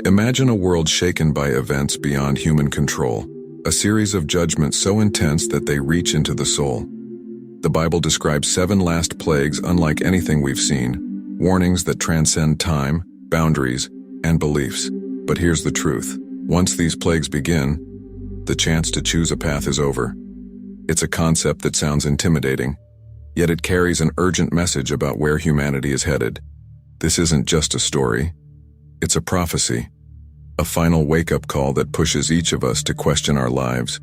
Imagine a world shaken by events beyond human control, a series of judgments so intense that they reach into the soul. The Bible describes 7 last plagues unlike anything we've seen, warnings that transcend time, boundaries, and beliefs. But here's the truth. Once these plagues begin, the chance to choose a path is over. It's a concept that sounds intimidating, yet it carries an urgent message about where humanity is headed. This isn't just a story. It's a prophecy, a final wake-up call that pushes each of us to question our lives,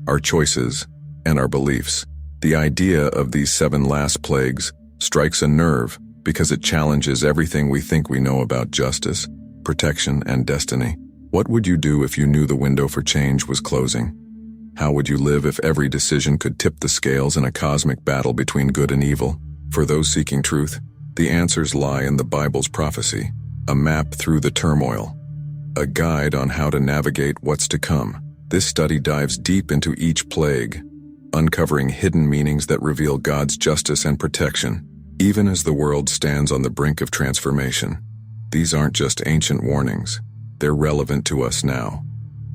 our choices, and our beliefs. The idea of these 7 last plagues strikes a nerve because it challenges everything we think we know about justice, protection, and destiny. What would you do if you knew the window for change was closing? How would you live if every decision could tip the scales in a cosmic battle between good and evil? For those seeking truth, the answers lie in the Bible's prophecy, a map through the turmoil, a guide on how to navigate what's to come. This study dives deep into each plague, uncovering hidden meanings that reveal God's justice and protection, even as the world stands on the brink of transformation. These aren't just ancient warnings. They're relevant to us now,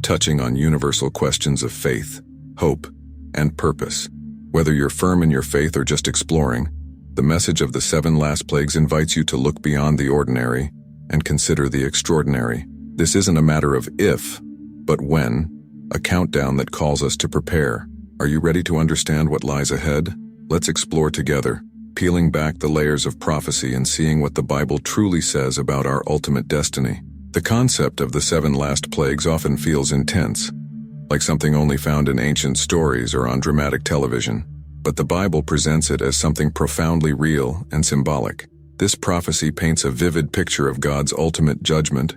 touching on universal questions of faith, hope, and purpose. Whether you're firm in your faith or just exploring, the message of the 7 last plagues invites you to look beyond the ordinary and consider the extraordinary. This isn't a matter of if, but when, a countdown that calls us to prepare. Are you ready to understand what lies ahead? Let's explore together, peeling back the layers of prophecy and seeing what the Bible truly says about our ultimate destiny. The concept of the 7 last plagues often feels intense, like something only found in ancient stories or on dramatic television. But the Bible presents it as something profoundly real and symbolic. This prophecy paints a vivid picture of God's ultimate judgment,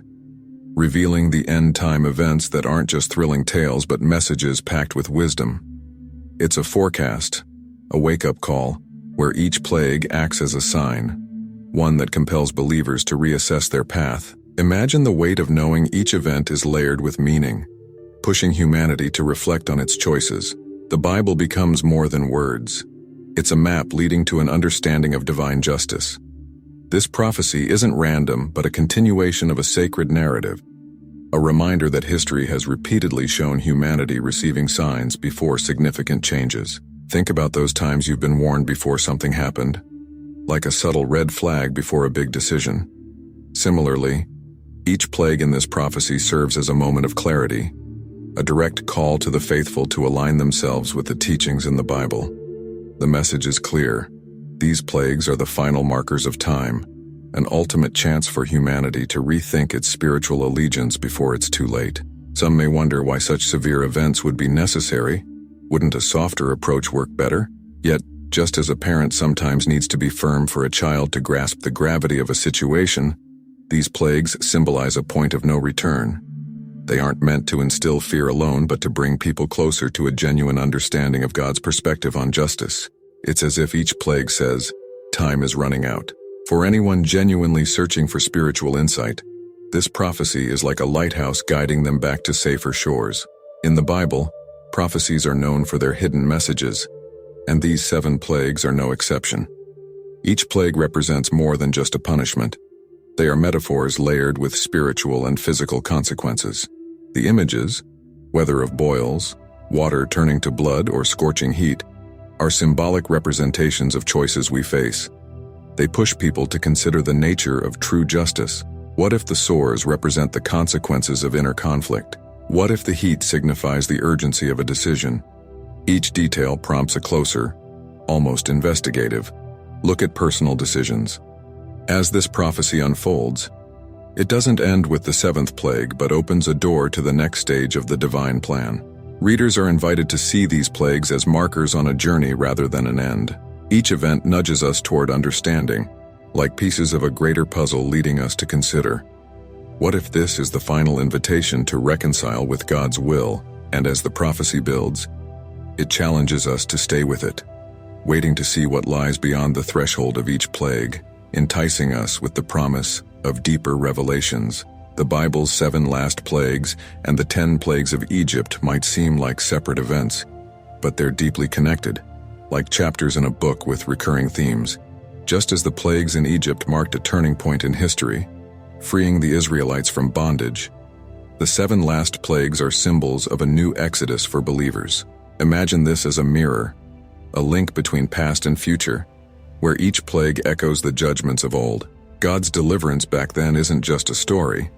revealing the end-time events that aren't just thrilling tales but messages packed with wisdom. It's a forecast, a wake-up call, where each plague acts as a sign, one that compels believers to reassess their path. Imagine the weight of knowing each event is layered with meaning, pushing humanity to reflect on its choices. The Bible becomes more than words. It's a map leading to an understanding of divine justice. This prophecy isn't random, but a continuation of a sacred narrative, a reminder that history has repeatedly shown humanity receiving signs before significant changes. Think about those times you've been warned before something happened, like a subtle red flag before a big decision. Similarly, each plague in this prophecy serves as a moment of clarity, a direct call to the faithful to align themselves with the teachings in the Bible. The message is clear. These plagues are the final markers of time, an ultimate chance for humanity to rethink its spiritual allegiance before it's too late. Some may wonder why such severe events would be necessary. Wouldn't a softer approach work better? Yet, just as a parent sometimes needs to be firm for a child to grasp the gravity of a situation, these plagues symbolize a point of no return. They aren't meant to instill fear alone, but to bring people closer to a genuine understanding of God's perspective on justice. It's as if each plague says, time is running out. For anyone genuinely searching for spiritual insight, this prophecy is like a lighthouse guiding them back to safer shores. In the Bible, prophecies are known for their hidden messages, and these 7 plagues are no exception. Each plague represents more than just a punishment. They are metaphors layered with spiritual and physical consequences. The images, whether of boils, water turning to blood, or scorching heat, are symbolic representations of choices we face. They push people to consider the nature of true justice. What if the sores represent the consequences of inner conflict? What if the heat signifies the urgency of a decision? Each detail prompts a closer, almost investigative, look at personal decisions. As this prophecy unfolds, it doesn't end with the 7th plague but opens a door to the next stage of the divine plan. Readers are invited to see these plagues as markers on a journey rather than an end. Each event nudges us toward understanding, like pieces of a greater puzzle leading us to consider, what if this is the final invitation to reconcile with God's will? And as the prophecy builds, it challenges us to stay with it, waiting to see what lies beyond the threshold of each plague, enticing us with the promise of deeper revelations. The Bible's 7 last plagues and the 10 plagues of Egypt might seem like separate events, but they're deeply connected, like chapters in a book with recurring themes. Just as the plagues in Egypt marked a turning point in history, freeing the Israelites from bondage, The 7 last plagues are symbols of a new exodus for believers. Imagine this as a mirror, a link between past and future, where each plague echoes the judgments of old. God's deliverance back then isn't just a story,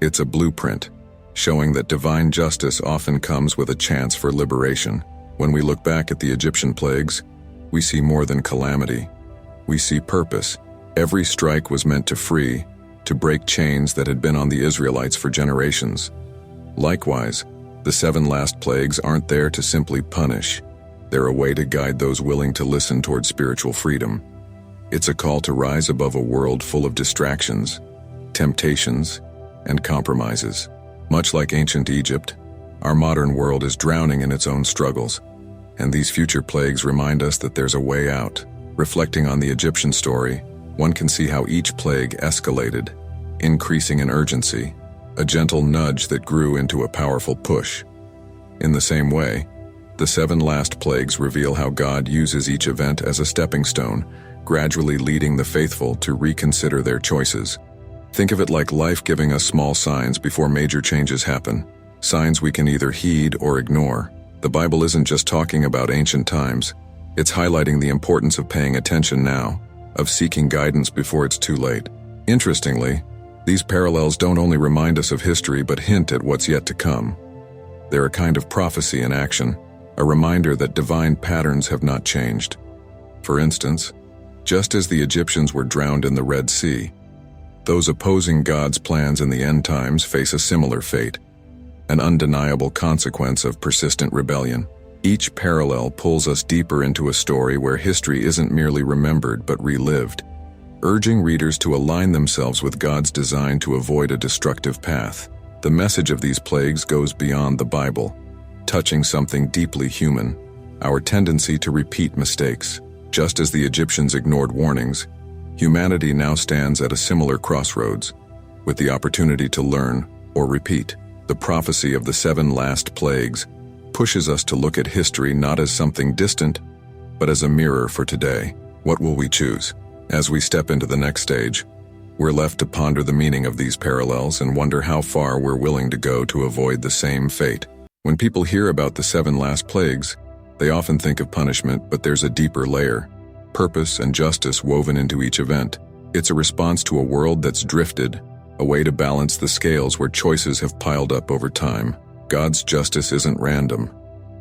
it's a blueprint, showing that divine justice often comes with a chance for liberation. When we look back at the Egyptian plagues, we see more than calamity. We see purpose. Every strike was meant to free, to break chains that had been on the Israelites for generations. Likewise, the 7 last plagues aren't there to simply punish. They're a way to guide those willing to listen toward spiritual freedom. It's a call to rise above a world full of distractions, temptations, and compromises. Much like ancient Egypt, our modern world is drowning in its own struggles, and these future plagues remind us that there's a way out. Reflecting on the Egyptian story, one can see how each plague escalated, increasing in urgency, a gentle nudge that grew into a powerful push. In the same way, the 7 last plagues reveal how God uses each event as a stepping stone, gradually leading the faithful to reconsider their choices. Think of it like life giving us small signs before major changes happen, signs we can either heed or ignore. The Bible isn't just talking about ancient times, it's highlighting the importance of paying attention now, of seeking guidance before it's too late. Interestingly, these parallels don't only remind us of history but hint at what's yet to come. They're a kind of prophecy in action, a reminder that divine patterns have not changed. For instance, just as the Egyptians were drowned in the Red Sea, those opposing God's plans in the end times face a similar fate, an undeniable consequence of persistent rebellion. Each parallel pulls us deeper into a story where history isn't merely remembered but relived, urging readers to align themselves with God's design to avoid a destructive path. The message of these plagues goes beyond the Bible, touching something deeply human, our tendency to repeat mistakes. Just as the Egyptians ignored warnings, humanity now stands at a similar crossroads, with the opportunity to learn or repeat. The prophecy of the 7 last plagues pushes us to look at history not as something distant, but as a mirror for today. What will we choose? As we step into the next stage, we're left to ponder the meaning of these parallels and wonder how far we're willing to go to avoid the same fate. When people hear about the 7 last plagues, they often think of punishment, but there's a deeper layer, purpose and justice woven into each event. It's a response to a world that's drifted, a way to balance the scales where choices have piled up over time. God's justice isn't random.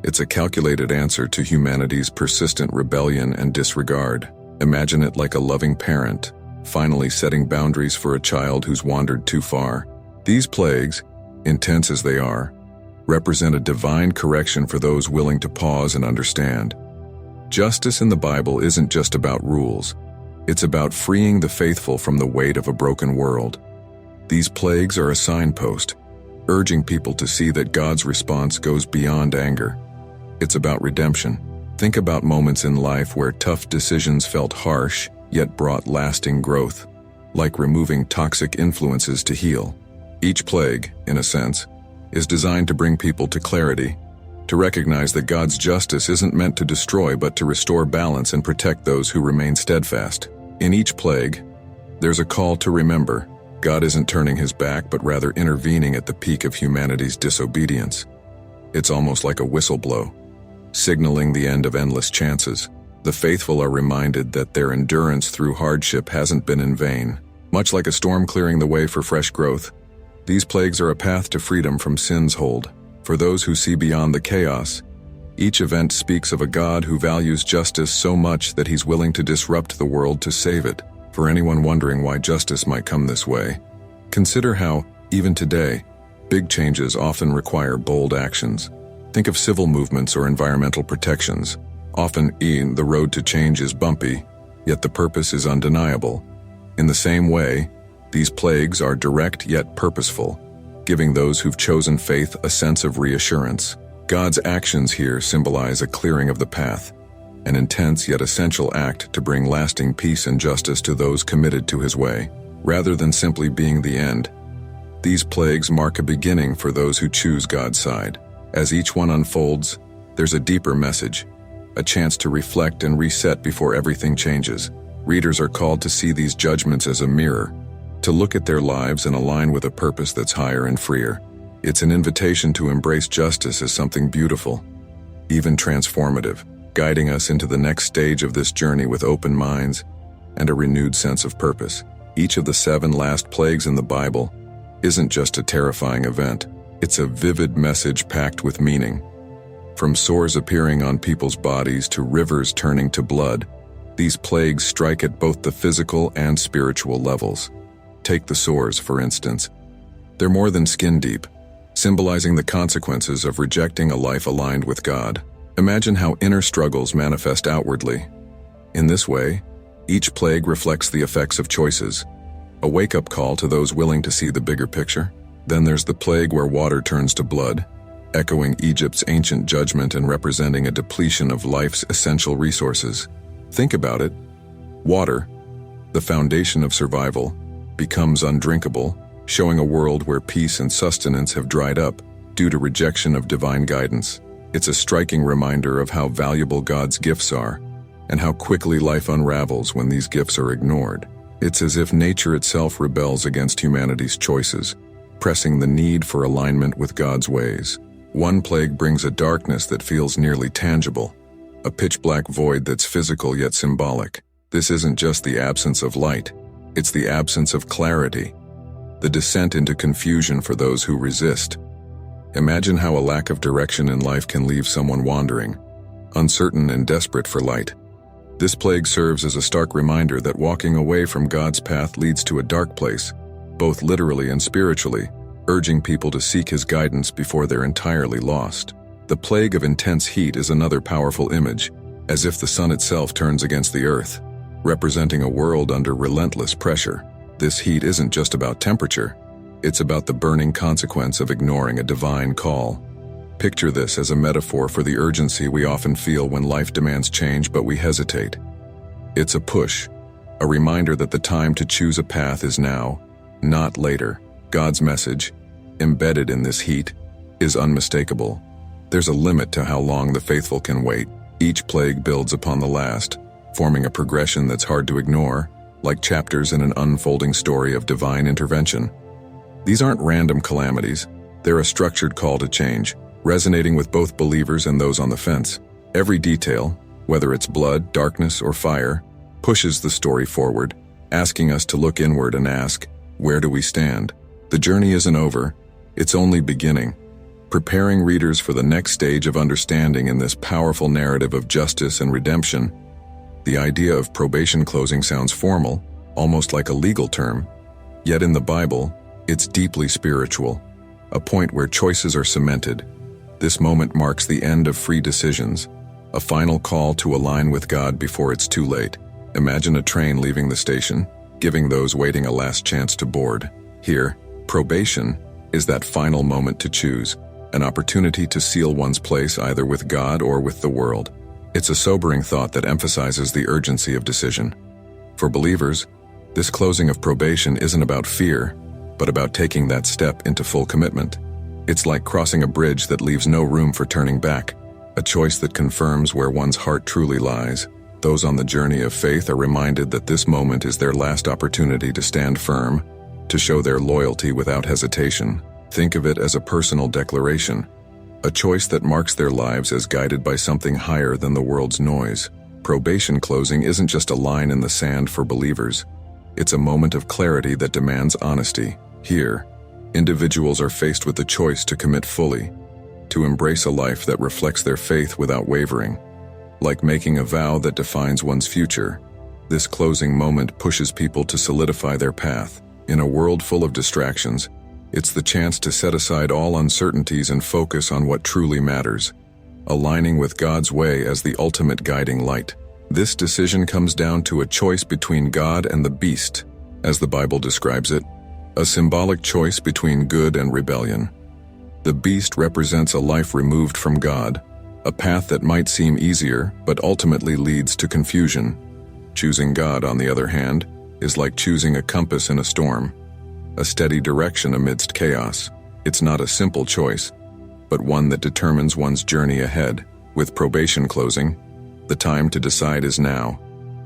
It's a calculated answer to humanity's persistent rebellion and disregard. Imagine it like a loving parent, finally setting boundaries for a child who's wandered too far. These plagues, intense as they are, represent a divine correction for those willing to pause and understand. Justice in the Bible isn't just about rules. It's about freeing the faithful from the weight of a broken world. These plagues are a signpost, urging people to see that God's response goes beyond anger. It's about redemption. Think about moments in life where tough decisions felt harsh, yet brought lasting growth, like removing toxic influences to heal. Each plague, in a sense, is designed to bring people to clarity, to recognize that God's justice isn't meant to destroy but to restore balance and protect those who remain steadfast. In each plague, there's a call to remember, God isn't turning his back but rather intervening at the peak of humanity's disobedience. It's almost like a whistle blow, signaling the end of endless chances. The faithful are reminded that their endurance through hardship hasn't been in vain. Much like a storm clearing the way for fresh growth, these plagues are a path to freedom from sin's hold. For those who see beyond the chaos, each event speaks of a God who values justice so much that he's willing to disrupt the world to save it. For anyone wondering why justice might come this way, consider how, even today, big changes often require bold actions. Think of civil movements or environmental protections. Often, the road to change is bumpy, yet the purpose is undeniable. In the same way, these plagues are direct yet purposeful, giving those who've chosen faith a sense of reassurance. God's actions here symbolize a clearing of the path, an intense yet essential act to bring lasting peace and justice to those committed to his way. Rather than simply being the end, these plagues mark a beginning for those who choose God's side. As each one unfolds, there's a deeper message, a chance to reflect and reset before everything changes. Readers are called to see these judgments as a mirror, to look at their lives and align with a purpose that's higher and freer. It's an invitation to embrace justice as something beautiful, even transformative, guiding us into the next stage of this journey with open minds and a renewed sense of purpose. Each of the 7 last plagues in the Bible isn't just a terrifying event, it's a vivid message packed with meaning. From sores appearing on people's bodies to rivers turning to blood, these plagues strike at both the physical and spiritual levels. Take the sores, for instance. They're more than skin deep, symbolizing the consequences of rejecting a life aligned with God. Imagine how inner struggles manifest outwardly. In this way, each plague reflects the effects of choices, a wake-up call to those willing to see the bigger picture. Then there's the plague where water turns to blood, echoing Egypt's ancient judgment and representing a depletion of life's essential resources. Think about it. Water, the foundation of survival, becomes undrinkable, showing a world where peace and sustenance have dried up due to rejection of divine guidance. It's a striking reminder of how valuable God's gifts are, and how quickly life unravels when these gifts are ignored. It's as if nature itself rebels against humanity's choices, pressing the need for alignment with God's ways. One plague brings a darkness that feels nearly tangible, a pitch-black void that's physical yet symbolic. This isn't just the absence of light, it's the absence of clarity, the descent into confusion for those who resist. Imagine how a lack of direction in life can leave someone wandering, uncertain and desperate for light. This plague serves as a stark reminder that walking away from God's path leads to a dark place, both literally and spiritually, urging people to seek His guidance before they're entirely lost. The plague of intense heat is another powerful image, as if the sun itself turns against the earth, representing a world under relentless pressure. This heat isn't just about temperature, it's about the burning consequence of ignoring a divine call. Picture this as a metaphor for the urgency we often feel when life demands change but we hesitate. It's a push, a reminder that the time to choose a path is now, not later. God's message, embedded in this heat, is unmistakable. There's a limit to how long the faithful can wait. Each plague builds upon the last, forming a progression that's hard to ignore, like chapters in an unfolding story of divine intervention. These aren't random calamities, they're a structured call to change, resonating with both believers and those on the fence. Every detail, whether it's blood, darkness, or fire, pushes the story forward, asking us to look inward and ask, where do we stand? The journey isn't over, it's only beginning, preparing readers for the next stage of understanding in this powerful narrative of justice and redemption. The idea of probation closing sounds formal, almost like a legal term, yet in the Bible, it's deeply spiritual, a point where choices are cemented. This moment marks the end of free decisions, a final call to align with God before it's too late. Imagine a train leaving the station, giving those waiting a last chance to board. Here, probation is that final moment to choose, an opportunity to seal one's place either with God or with the world. It's a sobering thought that emphasizes the urgency of decision. For believers, this closing of probation isn't about fear, but about taking that step into full commitment. It's like crossing a bridge that leaves no room for turning back, a choice that confirms where one's heart truly lies. Those on the journey of faith are reminded that this moment is their last opportunity to stand firm, to show their loyalty without hesitation. Think of it as a personal declaration, a choice that marks their lives as guided by something higher than the world's noise. Probation closing isn't just a line in the sand for believers. It's a moment of clarity that demands honesty. Here, individuals are faced with the choice to commit fully, to embrace a life that reflects their faith without wavering. Like making a vow that defines one's future, this closing moment pushes people to solidify their path. In a world full of distractions, it's the chance to set aside all uncertainties and focus on what truly matters, aligning with God's way as the ultimate guiding light. This decision comes down to a choice between God and the beast, as the Bible describes it, a symbolic choice between good and rebellion. The beast represents a life removed from God, a path that might seem easier but ultimately leads to confusion. Choosing God, on the other hand, is like choosing a compass in a storm, a steady direction amidst chaos. It's not a simple choice, but one that determines one's journey ahead. With probation closing, the time to decide is now,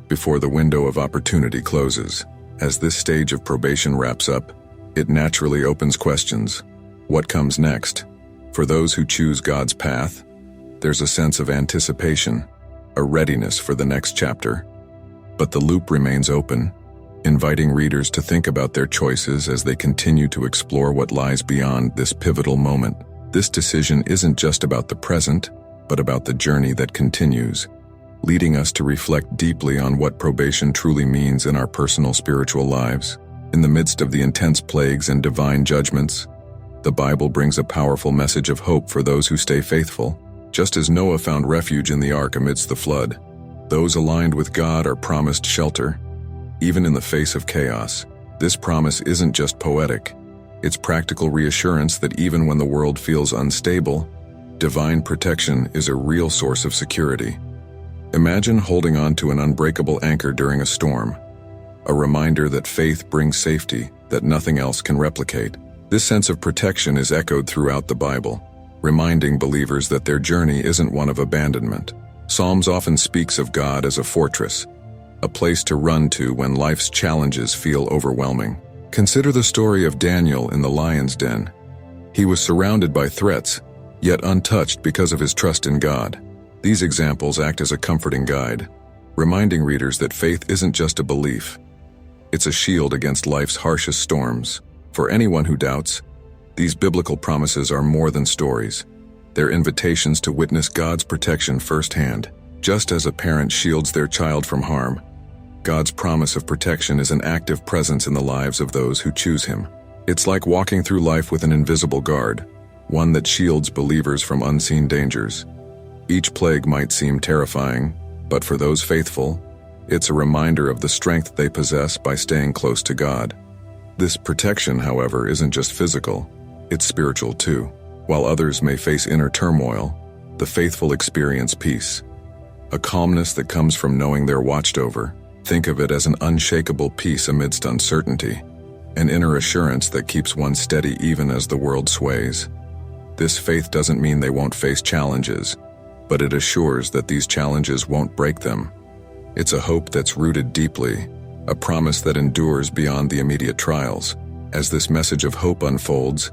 before the window of opportunity closes. As this stage of probation wraps up, it naturally opens questions. What comes next? For those who choose God's path, there's a sense of anticipation, a readiness for the next chapter. But the loop remains open, inviting readers to think about their choices as they continue to explore what lies beyond this pivotal moment. This decision isn't just about the present, but about the journey that continues, leading us to reflect deeply on what probation truly means in our personal spiritual lives. In the midst of the intense plagues and divine judgments, the Bible brings a powerful message of hope for those who stay faithful. Just as Noah found refuge in the ark amidst the flood, those aligned with God are promised shelter, even in the face of chaos. This promise isn't just poetic. It's practical reassurance that even when the world feels unstable, divine protection is a real source of security. Imagine holding on to an unbreakable anchor during a storm, a reminder that faith brings safety that nothing else can replicate. This sense of protection is echoed throughout the Bible, reminding believers that their journey isn't one of abandonment. Psalms often speaks of God as a fortress, a place to run to when life's challenges feel overwhelming. Consider the story of Daniel in the lion's den. He was surrounded by threats, yet untouched because of his trust in God. These examples act as a comforting guide, reminding readers that faith isn't just a belief. It's a shield against life's harshest storms. For anyone who doubts, these biblical promises are more than stories. They're invitations to witness God's protection firsthand. Just as a parent shields their child from harm, God's promise of protection is an active presence in the lives of those who choose Him. It's like walking through life with an invisible guard, one that shields believers from unseen dangers. Each plague might seem terrifying, but for those faithful, it's a reminder of the strength they possess by staying close to God. This protection, however, isn't just physical, it's spiritual too. While others may face inner turmoil, the faithful experience peace, a calmness that comes from knowing they're watched over. Think of it as an unshakable peace amidst uncertainty, an inner assurance that keeps one steady even as the world sways. This faith doesn't mean they won't face challenges, but it assures that these challenges won't break them. It's a hope that's rooted deeply, a promise that endures beyond the immediate trials. As this message of hope unfolds,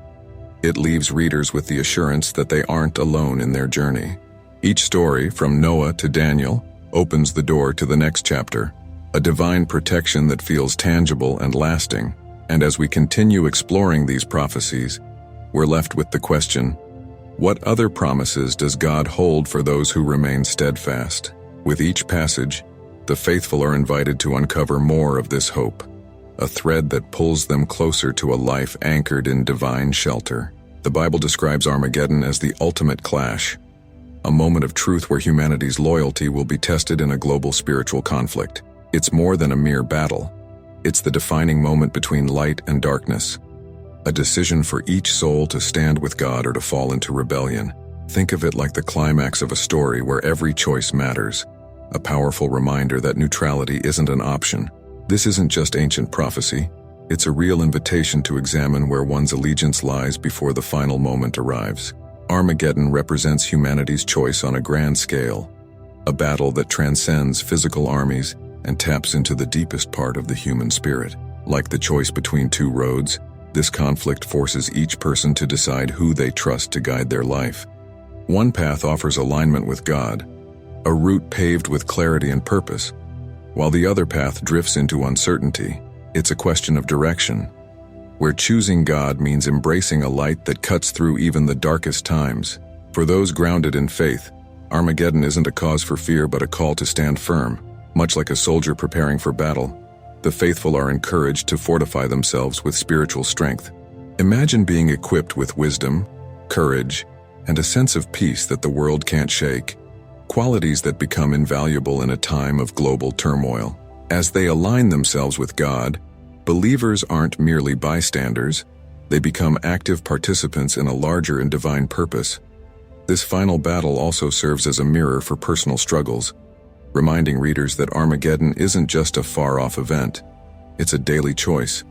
it leaves readers with the assurance that they aren't alone in their journey. Each story, from Noah to Daniel, opens the door to the next chapter, a divine protection that feels tangible and lasting. And as we continue exploring these prophecies, we're left with the question, what other promises does God hold for those who remain steadfast? With each passage, the faithful are invited to uncover more of this hope, a thread that pulls them closer to a life anchored in divine shelter. The Bible describes Armageddon as the ultimate clash, a moment of truth where humanity's loyalty will be tested in a global spiritual conflict. It's more than a mere battle. It's the defining moment between light and darkness, a decision for each soul to stand with God or to fall into rebellion. Think of it like the climax of a story where every choice matters, a powerful reminder that neutrality isn't an option. This isn't just ancient prophecy, it's a real invitation to examine where one's allegiance lies before the final moment arrives. Armageddon represents humanity's choice on a grand scale, a battle that transcends physical armies and taps into the deepest part of the human spirit. Like the choice between two roads, this conflict forces each person to decide who they trust to guide their life. One path offers alignment with God, a route paved with clarity and purpose, while the other path drifts into uncertainty. It's a question of direction, where choosing God means embracing a light that cuts through even the darkest times. For those grounded in faith, Armageddon isn't a cause for fear but a call to stand firm. Much like a soldier preparing for battle, the faithful are encouraged to fortify themselves with spiritual strength. Imagine being equipped with wisdom, courage, and a sense of peace that the world can't shake, qualities that become invaluable in a time of global turmoil. As they align themselves with God, believers aren't merely bystanders, they become active participants in a larger and divine purpose. This final battle also serves as a mirror for personal struggles, reminding readers that Armageddon isn't just a far-off event, it's a daily choice.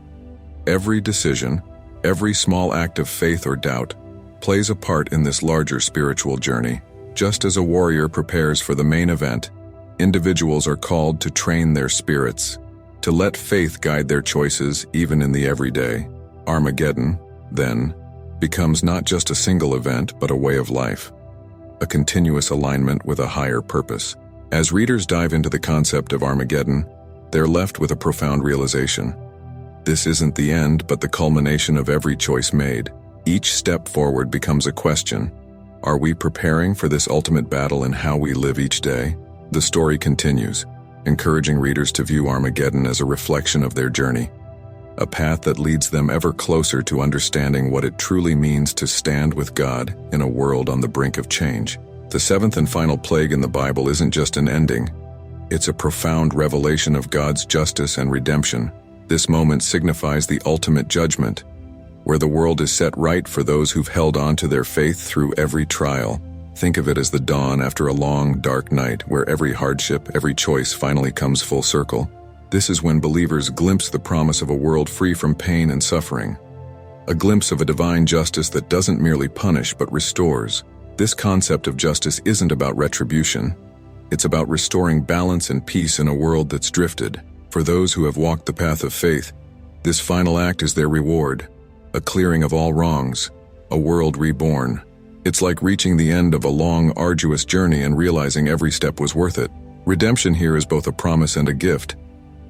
Every decision, every small act of faith or doubt, plays a part in this larger spiritual journey. Just as a warrior prepares for the main event, individuals are called to train their spirits, to let faith guide their choices even in the everyday. Armageddon, then, becomes not just a single event but a way of life, a continuous alignment with a higher purpose. As readers dive into the concept of Armageddon, they're left with a profound realization. This isn't the end, but the culmination of every choice made. Each step forward becomes a question. Are we preparing for this ultimate battle in how we live each day? The story continues, encouraging readers to view Armageddon as a reflection of their journey, a path that leads them ever closer to understanding what it truly means to stand with God in a world on the brink of change. The seventh and final plague in the Bible isn't just an ending. It's a profound revelation of God's justice and redemption. This moment signifies the ultimate judgment, where the world is set right for those who've held on to their faith through every trial. Think of it as the dawn after a long, dark night, where every hardship, every choice finally comes full circle. This is when believers glimpse the promise of a world free from pain and suffering, a glimpse of a divine justice that doesn't merely punish but restores. This concept of justice isn't about retribution. It's about restoring balance and peace in a world that's drifted. For those who have walked the path of faith, this final act is their reward, a clearing of all wrongs, a world reborn. It's like reaching the end of a long, arduous journey and realizing every step was worth it. Redemption here is both a promise and a gift,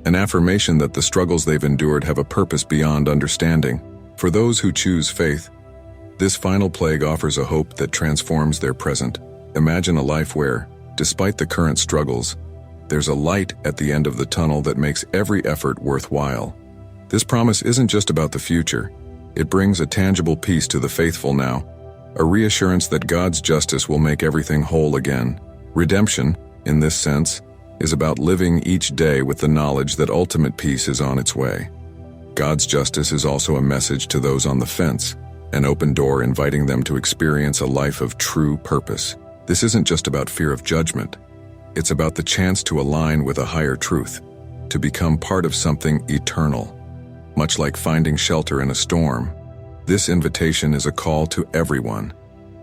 an affirmation that the struggles they've endured have a purpose beyond understanding. For those who choose faith, this final plague offers a hope that transforms their present. Imagine a life where, despite the current struggles, there's a light at the end of the tunnel that makes every effort worthwhile. This promise isn't just about the future. It brings a tangible peace to the faithful now, a reassurance that God's justice will make everything whole again. Redemption, in this sense, is about living each day with the knowledge that ultimate peace is on its way. God's justice is also a message to those on the fence, an open door inviting them to experience a life of true purpose. This isn't just about fear of judgment. It's about the chance to align with a higher truth, to become part of something eternal. Much like finding shelter in a storm, this invitation is a call to everyone,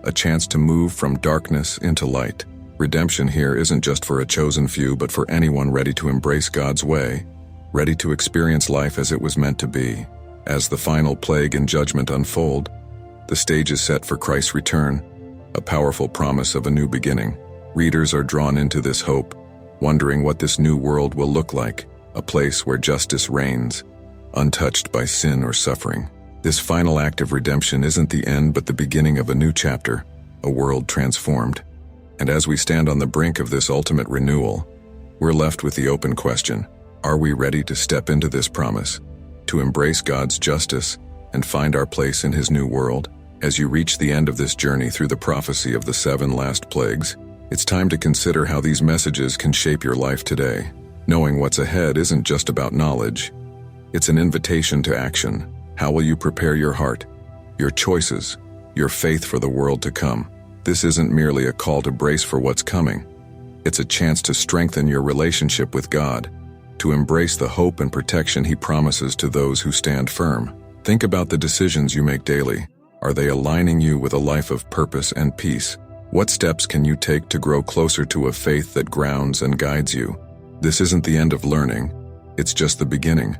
a chance to move from darkness into light. Redemption here isn't just for a chosen few, but for anyone ready to embrace God's way, ready to experience life as it was meant to be. As the final plague and judgment unfold, the stage is set for Christ's return, a powerful promise of a new beginning. Readers are drawn into this hope, wondering what this new world will look like, a place where justice reigns, untouched by sin or suffering. This final act of redemption isn't the end but the beginning of a new chapter, a world transformed. And as we stand on the brink of this ultimate renewal, we're left with the open question: are we ready to step into this promise, to embrace God's justice and find our place in His new world? As you reach the end of this journey through the prophecy of the 7 last plagues, it's time to consider how these messages can shape your life today. Knowing what's ahead isn't just about knowledge. It's an invitation to action. How will you prepare your heart, your choices, your faith for the world to come? This isn't merely a call to brace for what's coming. It's a chance to strengthen your relationship with God, to embrace the hope and protection He promises to those who stand firm. Think about the decisions you make daily. Are they aligning you with a life of purpose and peace? What steps can you take to grow closer to a faith that grounds and guides you? This isn't the end of learning. It's just the beginning.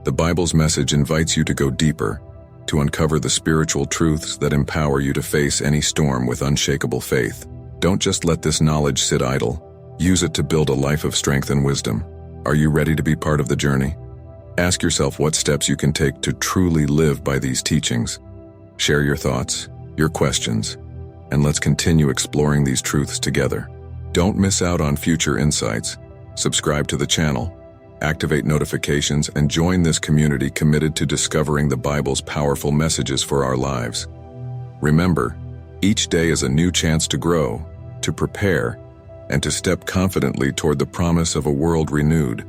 The Bible's message invites you to go deeper, to uncover the spiritual truths that empower you to face any storm with unshakable faith. Don't just let this knowledge sit idle. Use it to build a life of strength and wisdom. Are you ready to be part of the journey? Ask yourself what steps you can take to truly live by these teachings. Share your thoughts, your questions, and let's continue exploring these truths together. Don't miss out on future insights. Subscribe to the channel, activate notifications, and join this community committed to discovering the Bible's powerful messages for our lives. Remember, each day is a new chance to grow, to prepare, and to step confidently toward the promise of a world renewed.